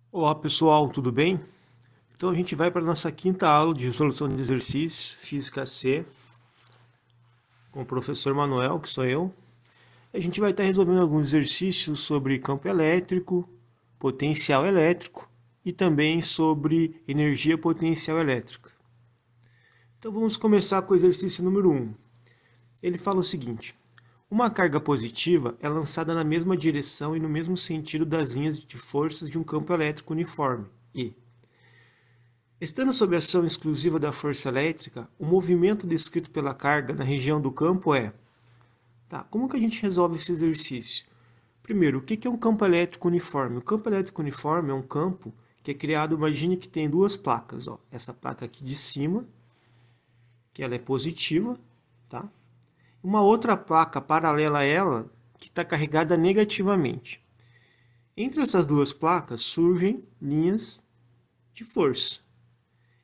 Olá pessoal, tudo bem? Então a gente vai para a nossa quinta aula de resolução de exercícios, Física C, com o professor Manuel, que sou eu. A gente vai estar resolvendo alguns exercícios sobre campo elétrico, potencial elétrico e também sobre energia potencial elétrica. Então vamos começar com o exercício número 1. Ele fala o seguinte: uma carga positiva é lançada na mesma direção e no mesmo sentido das linhas de forças de um campo elétrico uniforme, E. Estando sob ação exclusiva da força elétrica, o movimento descrito pela carga na região do campo é... Tá, como que a gente resolve esse exercício? Primeiro, o que é um campo elétrico uniforme? O campo elétrico uniforme é um campo que é criado, imagine que tem duas placas. Ó. Essa placa aqui de cima, que ela é positiva, tá? Uma outra placa paralela a ela, que está carregada negativamente. Entre essas duas placas surgem linhas de força.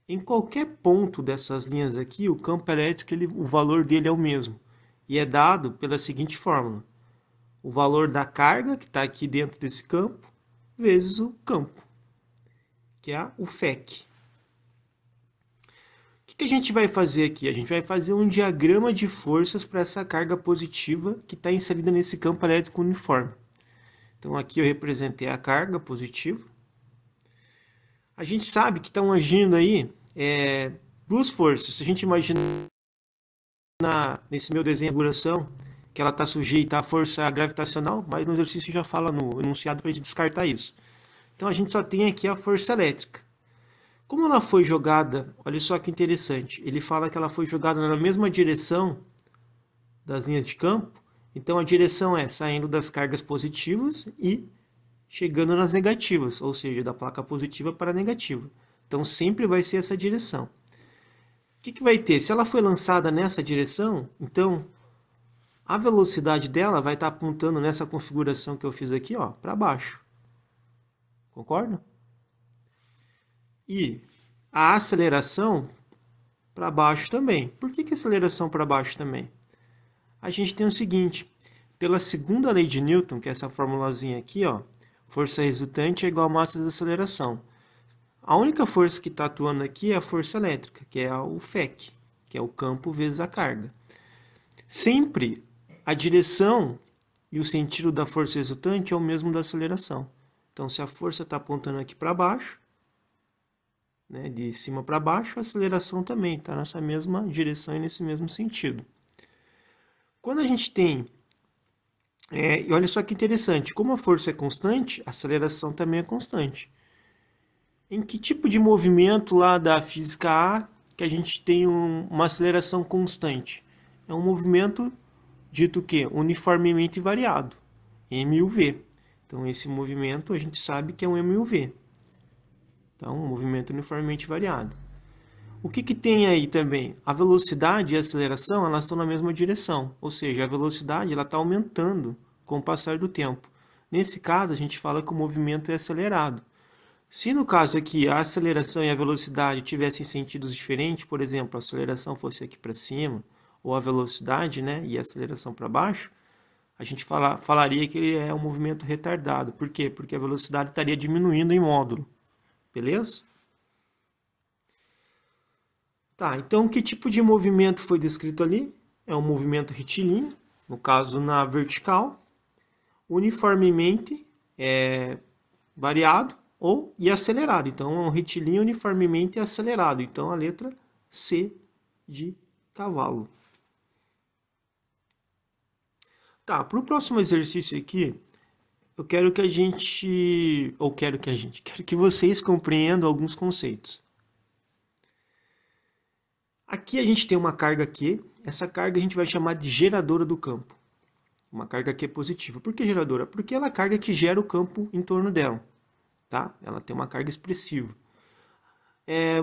Em qualquer ponto dessas linhas aqui, o campo elétrico, o valor dele é o mesmo. E é dado pela seguinte fórmula. O valor da carga, que está aqui dentro desse campo, vezes o campo, que é o FEC. O que a gente vai fazer aqui? A gente vai fazer um diagrama de forças para essa carga positiva que está inserida nesse campo elétrico uniforme. Então aqui eu representei a carga positiva. A gente sabe que estão agindo aí duas forças. Se a gente imagina nesse meu desenho de duração que ela está sujeita à força gravitacional, mas no exercício já fala no enunciado para a gente descartar isso. Então a gente só tem aqui a força elétrica. Como ela foi jogada, olha só que interessante, ele fala que ela foi jogada na mesma direção das linhas de campo, então a direção é saindo das cargas positivas e chegando nas negativas, ou seja, da placa positiva para a negativa. Então sempre vai ser essa direção. O que vai ter? Se ela foi lançada nessa direção, então a velocidade dela vai estar apontando nessa configuração que eu fiz aqui, ó, para baixo. Concorda? E a aceleração para baixo também. Por que a aceleração para baixo também? A gente tem o seguinte, pela segunda lei de Newton, que é essa formulazinha aqui, ó, força resultante é igual a massa da aceleração. A única força que está atuando aqui é a força elétrica, que é o FEC, que é o campo vezes a carga. Sempre a direção e o sentido da força resultante é o mesmo da aceleração. Então, se a força está apontando aqui para baixo, né, de cima para baixo, a aceleração também está nessa mesma direção e nesse mesmo sentido. Quando a gente tem... e olha só que interessante, como a força é constante, a aceleração também é constante. Em que tipo de movimento lá da física A que a gente tem uma aceleração constante? É um movimento dito que uniformemente variado, MUV. Então esse movimento a gente sabe que é um MUV. Então um movimento uniformemente variado. O que tem aí também? A velocidade e a aceleração elas estão na mesma direção, ou seja, a velocidade ela está aumentando com o passar do tempo. Nesse caso a gente fala que o movimento é acelerado. Se no caso aqui a aceleração e a velocidade tivessem sentidos diferentes, por exemplo, a aceleração fosse aqui para cima, ou a velocidade, né, e a aceleração para baixo, a gente falaria que ele é um movimento retardado. Por quê? Porque a velocidade estaria diminuindo em módulo. Beleza? Tá, então que tipo de movimento foi descrito ali? É um movimento retilíneo, no caso na vertical, uniformemente variado e acelerado. Então, é um retilíneo uniformemente acelerado. Então, a letra C de cavalo. Tá, para o próximo exercício aqui, eu quero que vocês compreendam alguns conceitos. Aqui a gente tem uma carga Q, essa carga a gente vai chamar de geradora do campo. Uma carga Q positiva. Por que geradora? Porque ela é a carga que gera o campo em torno dela. Tá? Ela tem uma carga expressiva.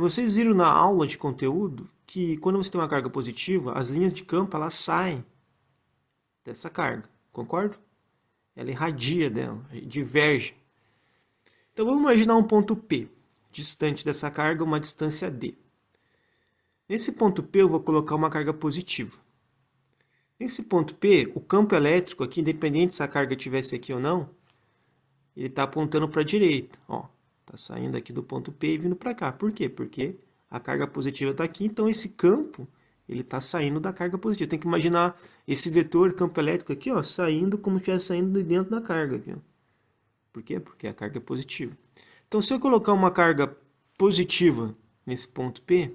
Vocês viram na aula de conteúdo que quando você tem uma carga positiva, as linhas de campo elas saem dessa carga, concorda? Ela irradia dela, diverge. Então vamos imaginar um ponto P, distante dessa carga, uma distância D. Nesse ponto P eu vou colocar uma carga positiva. Nesse ponto P, o campo elétrico aqui, independente se a carga estivesse aqui ou não, ele está apontando para a direita. Está Está saindo aqui do ponto P e vindo para cá. Por quê? Porque a carga positiva está aqui, então esse campo ele está saindo da carga positiva. Tem que imaginar esse vetor campo elétrico aqui, ó, saindo como se estivesse saindo de dentro da carga. Aqui, ó. Por quê? Porque a carga é positiva. Então, se eu colocar uma carga positiva nesse ponto P,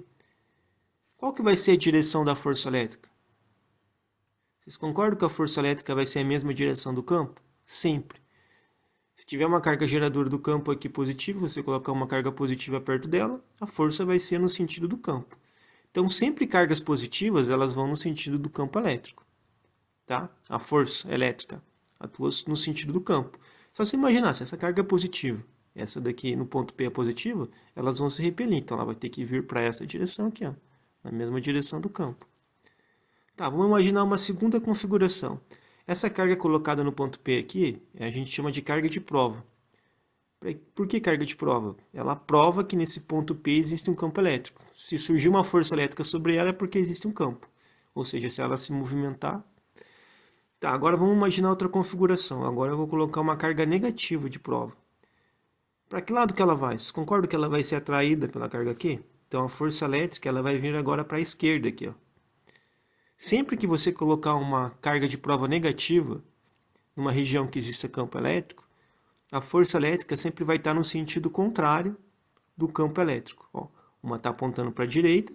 qual que vai ser a direção da força elétrica? Vocês concordam que a força elétrica vai ser a mesma direção do campo? Sempre. Se tiver uma carga geradora do campo aqui positiva, você colocar uma carga positiva perto dela, a força vai ser no sentido do campo. Então, sempre cargas positivas, elas vão no sentido do campo elétrico. Tá? A força elétrica atua no sentido do campo. Só se imaginar, se essa carga é positiva, essa daqui no ponto P é positiva, elas vão se repelir. Então, ela vai ter que vir para essa direção aqui, ó, na mesma direção do campo. Tá, vamos imaginar uma segunda configuração. Essa carga colocada no ponto P aqui, a gente chama de carga de prova. Por que carga de prova? Ela prova que nesse ponto P existe um campo elétrico. Se surgir uma força elétrica sobre ela é porque existe um campo. Ou seja, se ela se movimentar... Tá, agora vamos imaginar outra configuração. Agora eu vou colocar uma carga negativa de prova. Para que lado que ela vai? Vocês concordam que ela vai ser atraída pela carga aqui? Então a força elétrica ela vai vir agora para a esquerda aqui, ó. Sempre que você colocar uma carga de prova negativa numa região que exista campo elétrico, a força elétrica sempre vai estar no sentido contrário do campo elétrico. Ó, uma está apontando para a direita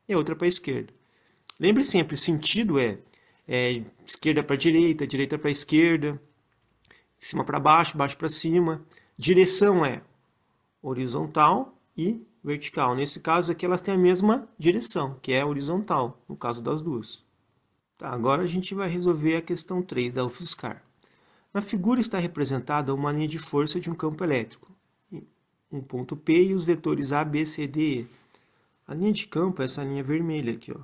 e a outra para a esquerda. Lembre sempre, o sentido é esquerda para direita para esquerda, cima para baixo, baixo para cima. Direção é horizontal e vertical. Nesse caso aqui elas têm a mesma direção, que é horizontal, no caso das duas. Tá, agora a gente vai resolver a questão 3 da UFSCar. Na figura está representada uma linha de força de um campo elétrico, um ponto P e os vetores A, B, C, D, E. A linha de campo é essa linha vermelha aqui, ó.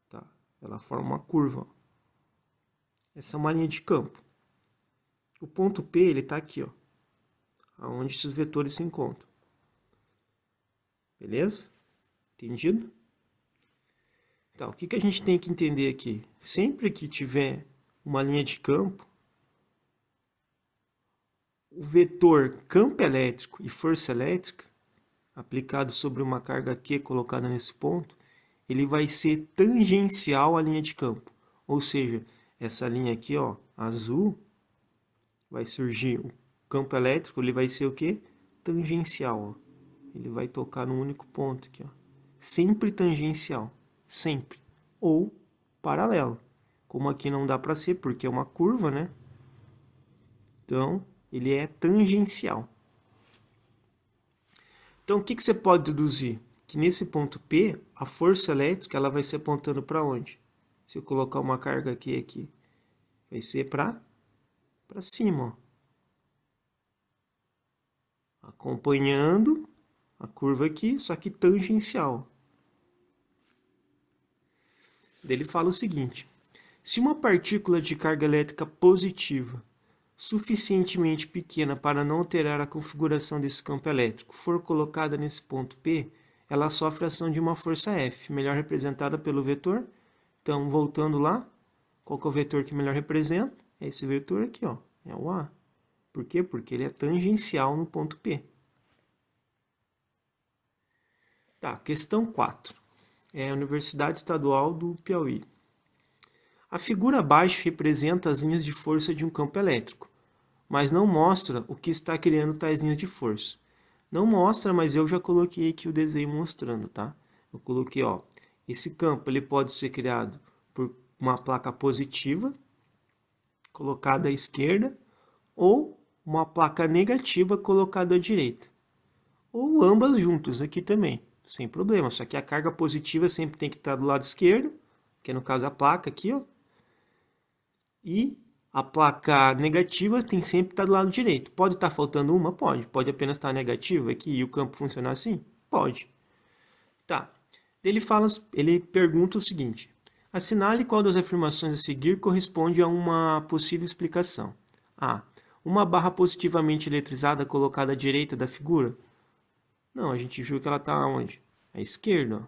Tá, ela forma uma curva. Ó. Essa é uma linha de campo. O ponto P ele está aqui, ó, onde esses vetores se encontram. Beleza? Entendido? Então, o que a gente tem que entender aqui? Sempre que tiver uma linha de campo, o vetor campo elétrico e força elétrica, aplicado sobre uma carga Q colocada nesse ponto, ele vai ser tangencial à linha de campo. Ou seja, essa linha aqui, ó, azul, vai surgir o campo elétrico, ele vai ser o quê? Tangencial, ó. Ele vai tocar num único ponto aqui, ó. Sempre tangencial, sempre. Ou paralelo. Como aqui não dá para ser, porque é uma curva, né? Então, ele é tangencial. Então, o que você pode deduzir? Que nesse ponto P, a força elétrica ela vai ser apontando para onde? Se eu colocar uma carga aqui, vai ser para cima, ó. Acompanhando a curva aqui, só que tangencial. Ele fala o seguinte: se uma partícula de carga elétrica positiva, suficientemente pequena para não alterar a configuração desse campo elétrico, for colocada nesse ponto P, ela sofre a ação de uma força F, melhor representada pelo vetor. Então, voltando lá, qual que é o vetor que melhor representa? É esse vetor aqui, ó, é o A. Por quê? Porque ele é tangencial no ponto P. Tá, questão 4. É a Universidade Estadual do Piauí. A figura abaixo representa as linhas de força de um campo elétrico, mas não mostra o que está criando tais linhas de força. Não mostra, mas eu já coloquei aqui o desenho mostrando, tá? Eu coloquei, ó, esse campo ele pode ser criado por uma placa positiva, colocada à esquerda, ou uma placa negativa colocada à direita. Ou ambas juntas aqui também. Sem problema, só que a carga positiva sempre tem que estar do lado esquerdo, que é no caso a placa aqui, ó. E a placa negativa tem sempre que estar do lado direito. Pode estar faltando uma? Pode. Pode apenas estar negativa aqui e o campo funcionar assim? Pode. Tá. Ele pergunta o seguinte: assinale qual das afirmações a seguir corresponde a uma possível explicação. A. Uma barra positivamente eletrizada colocada à direita da figura. Não, a gente viu que ela está onde? À esquerda. Ó.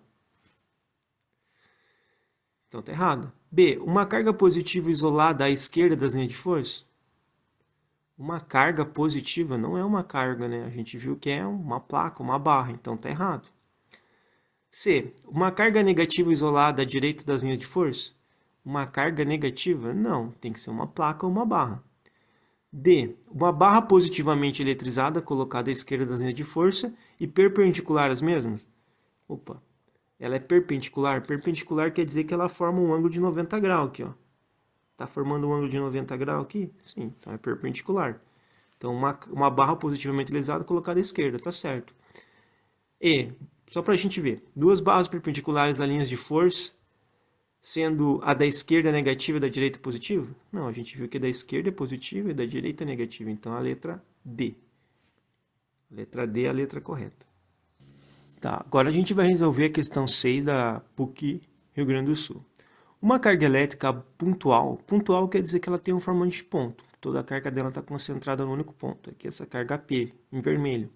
Então está errado. B. Uma carga positiva isolada à esquerda das linhas de força. Uma carga positiva não é uma carga, né? A gente viu que é uma placa, uma barra, então tá errado. C. Uma carga negativa isolada à direita das linhas de força? Uma carga negativa? Não, tem que ser uma placa ou uma barra. D. Uma barra positivamente eletrizada colocada à esquerda das linhas de força e perpendicular às mesmas? Opa, ela é perpendicular. Perpendicular quer dizer que ela forma um ângulo de 90 graus aqui, ó. Tá formando um ângulo de 90 graus aqui? Sim, então é perpendicular. Então, uma barra positivamente eletrizada colocada à esquerda, tá certo. E, só para a gente ver, duas barras perpendiculares a linhas de força, sendo a da esquerda negativa e da direita positiva? Não, a gente viu que a da esquerda é positiva e a da direita é negativa. Então, a letra D. A letra D é a letra correta. Tá, agora a gente vai resolver a questão 6 da PUC Rio Grande do Sul. Uma carga elétrica pontual. Pontual quer dizer que ela tem um formante de ponto. Toda a carga dela está concentrada no único ponto. Aqui essa carga P, em vermelho.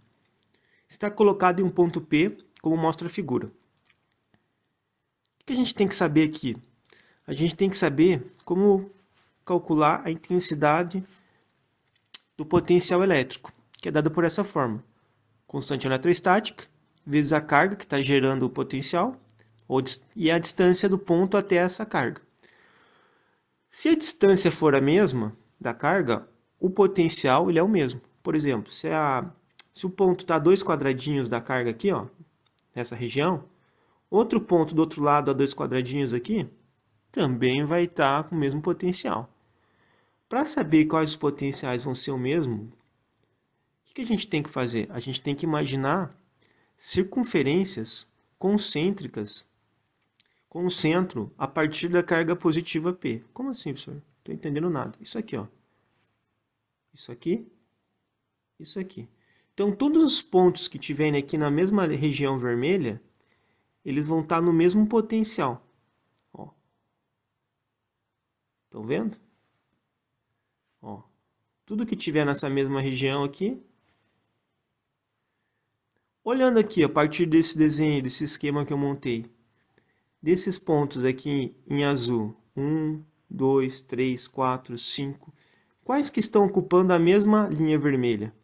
Está colocada em um ponto P, como mostra a figura. O que a gente tem que saber aqui? A gente tem que saber como calcular a intensidade do potencial elétrico, que é dada por essa forma. Constante eletrostática, vezes a carga que está gerando o potencial, e a distância do ponto até essa carga. Se a distância for a mesma da carga, o potencial ele é o mesmo. Por exemplo, se o ponto está a 2 quadradinhos da carga aqui, ó, nessa região, outro ponto do outro lado a 2 quadradinhos aqui, também vai estar com o mesmo potencial. Para saber quais os potenciais vão ser o mesmo, o que a gente tem que fazer? A gente tem que imaginar circunferências concêntricas com o centro a partir da carga positiva P. Como assim, professor? Não estou entendendo nada. Isso aqui, ó. Isso aqui. Isso aqui. Então, todos os pontos que tiverem aqui na mesma região vermelha, eles vão estar no mesmo potencial. Ó. Estão vendo? Ó. Tudo que tiver nessa mesma região aqui. Olhando aqui, a partir desse desenho, desse esquema que eu montei, desses pontos aqui em azul, 1, 2, 3, 4, 5, quais que estão ocupando a mesma linha vermelha?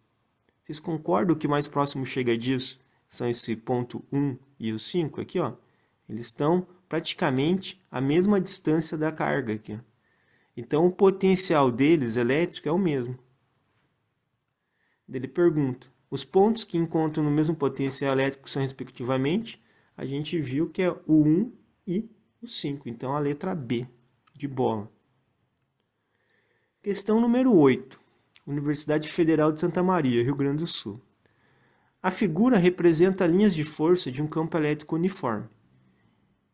Vocês concordam que o mais próximo chega disso são esse ponto 1 e o 5 aqui, ó? Eles estão praticamente a mesma distância da carga aqui. Então, o potencial deles elétrico é o mesmo. Ele pergunta, os pontos que encontram no mesmo potencial elétrico são, respectivamente, a gente viu que é o 1 e o 5. Então, a letra B, de bola. Questão número 8. Universidade Federal de Santa Maria, Rio Grande do Sul. A figura representa linhas de força de um campo elétrico uniforme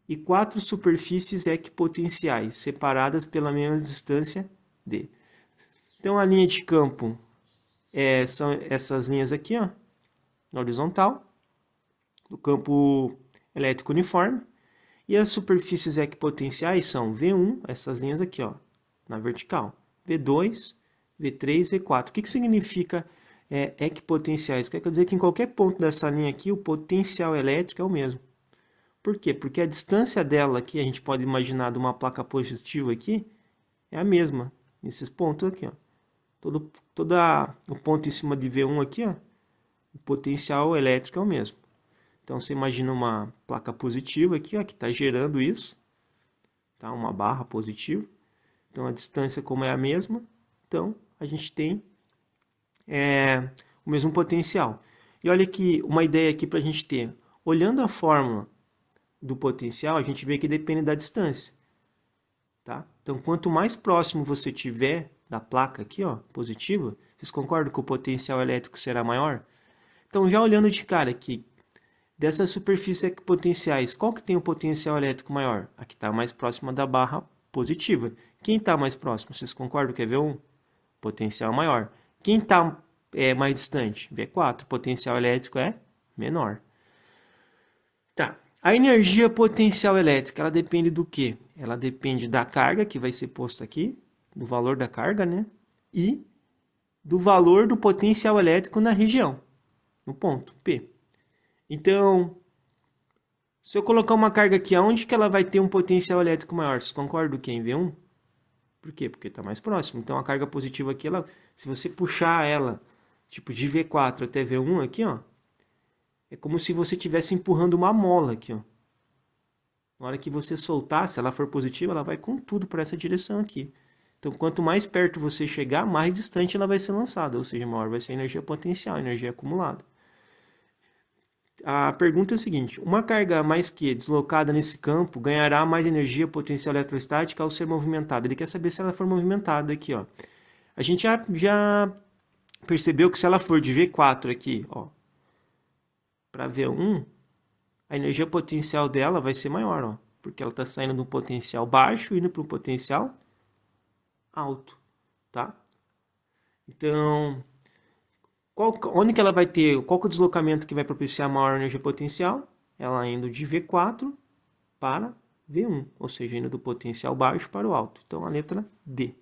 e 4 superfícies equipotenciais separadas pela mesma distância D. Então, a linha de campo são essas linhas aqui, ó, na horizontal, do campo elétrico uniforme. E as superfícies equipotenciais são V1, essas linhas aqui, ó, na vertical, V2, V3, V4. O que significa equipotenciais? Quer dizer que em qualquer ponto dessa linha aqui, o potencial elétrico é o mesmo. Por quê? Porque a distância dela aqui, a gente pode imaginar de uma placa positiva aqui, é a mesma, nesses pontos aqui, ó. Todo o ponto em cima de V1 aqui, ó, o potencial elétrico é o mesmo. Então, você imagina uma placa positiva aqui, ó, que está gerando isso, tá? Uma barra positiva. Então, a distância, como é a mesma, então, a gente tem o mesmo potencial. E olha aqui, uma ideia aqui para a gente ter. Olhando a fórmula do potencial, a gente vê que depende da distância. Tá? Então, quanto mais próximo você tiver da placa aqui, ó, positiva, vocês concordam que o potencial elétrico será maior? Então, já olhando de cara aqui, dessas superfícies equipotenciais, qual que tem o potencial elétrico maior? A que está mais próxima da barra positiva. Quem está mais próximo? Vocês concordam que é V1? Potencial maior. Quem está mais distante? V4. Potencial elétrico é menor. Tá. A energia potencial elétrica, ela depende do quê? Ela depende da carga que vai ser posta aqui, do valor da carga, né? E do valor do potencial elétrico na região, no ponto P. Então, se eu colocar uma carga aqui, aonde que ela vai ter um potencial elétrico maior? Vocês concordam que é em V1? Por quê? Porque está mais próximo. Então a carga positiva aqui, se você puxar ela, tipo de V4 até V1 aqui, ó, é como se você estivesse empurrando uma mola aqui, ó. Na hora que você soltar, se ela for positiva, ela vai com tudo para essa direção aqui. Então, quanto mais perto você chegar, mais distante ela vai ser lançada, ou seja, maior vai ser a energia potencial, a energia acumulada. A pergunta é a seguinte: uma carga mais que deslocada nesse campo ganhará mais energia potencial eletrostática ao ser movimentada. Ele quer saber se ela for movimentada aqui, ó. A gente já percebeu que se ela for de V4 aqui, ó, para V1, a energia potencial dela vai ser maior, ó, porque ela está saindo de um potencial baixo e indo para um potencial alto, tá? Então, onde que ela vai ter, qual que é o deslocamento que vai propiciar maior energia potencial? Ela indo de V4 para V1, ou seja, indo do potencial baixo para o alto. Então, a letra D.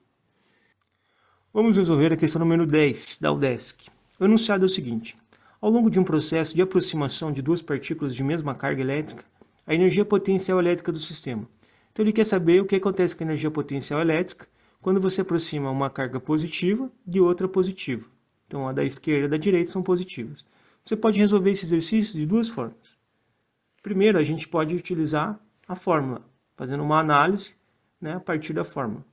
Vamos resolver a questão número 10 da UDESC. O enunciado é o seguinte: ao longo de um processo de aproximação de duas partículas de mesma carga elétrica, a energia potencial elétrica do sistema. Então, ele quer saber o que acontece com a energia potencial elétrica quando você aproxima uma carga positiva de outra positiva. Então, a da esquerda e a da direita são positivas. Você pode resolver esse exercício de duas formas. Primeiro, a gente pode utilizar a fórmula, fazendo uma análise, né, a partir da fórmula.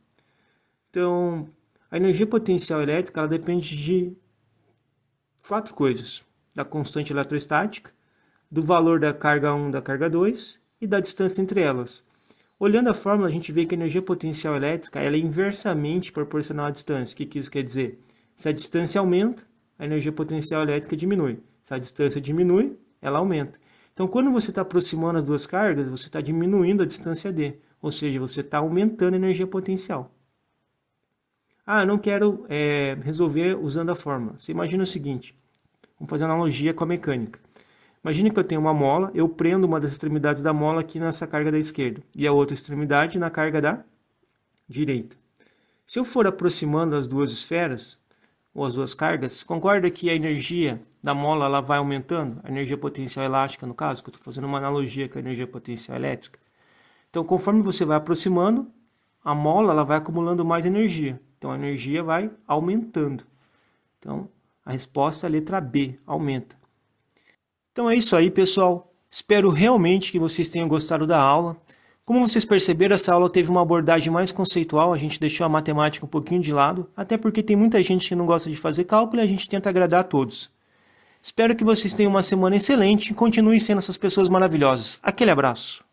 Então, a energia potencial elétrica ela depende de 4 coisas: da constante eletrostática, do valor da carga 1 e da carga 2 e da distância entre elas. Olhando a fórmula, a gente vê que a energia potencial elétrica ela é inversamente proporcional à distância. O que isso quer dizer? Se a distância aumenta, a energia potencial elétrica diminui. Se a distância diminui, ela aumenta. Então, quando você está aproximando as duas cargas, você está diminuindo a distância D, ou seja, você está aumentando a energia potencial. Ah, eu não quero resolver usando a fórmula. Você imagina o seguinte, vamos fazer uma analogia com a mecânica. Imagine que eu tenho uma mola, eu prendo uma das extremidades da mola aqui nessa carga da esquerda e a outra extremidade na carga da direita. Se eu for aproximando as duas esferas, ou as duas cargas, concorda que a energia da mola ela vai aumentando? A energia potencial elástica, no caso, que eu estou fazendo uma analogia com a energia potencial elétrica. Então, conforme você vai aproximando, a mola ela vai acumulando mais energia. Então, a energia vai aumentando. Então, a resposta é a letra B, aumenta. Então é isso aí, pessoal. Espero realmente que vocês tenham gostado da aula. Como vocês perceberam, essa aula teve uma abordagem mais conceitual, a gente deixou a matemática um pouquinho de lado, até porque tem muita gente que não gosta de fazer cálculo e a gente tenta agradar a todos. Espero que vocês tenham uma semana excelente e continuem sendo essas pessoas maravilhosas. Aquele abraço!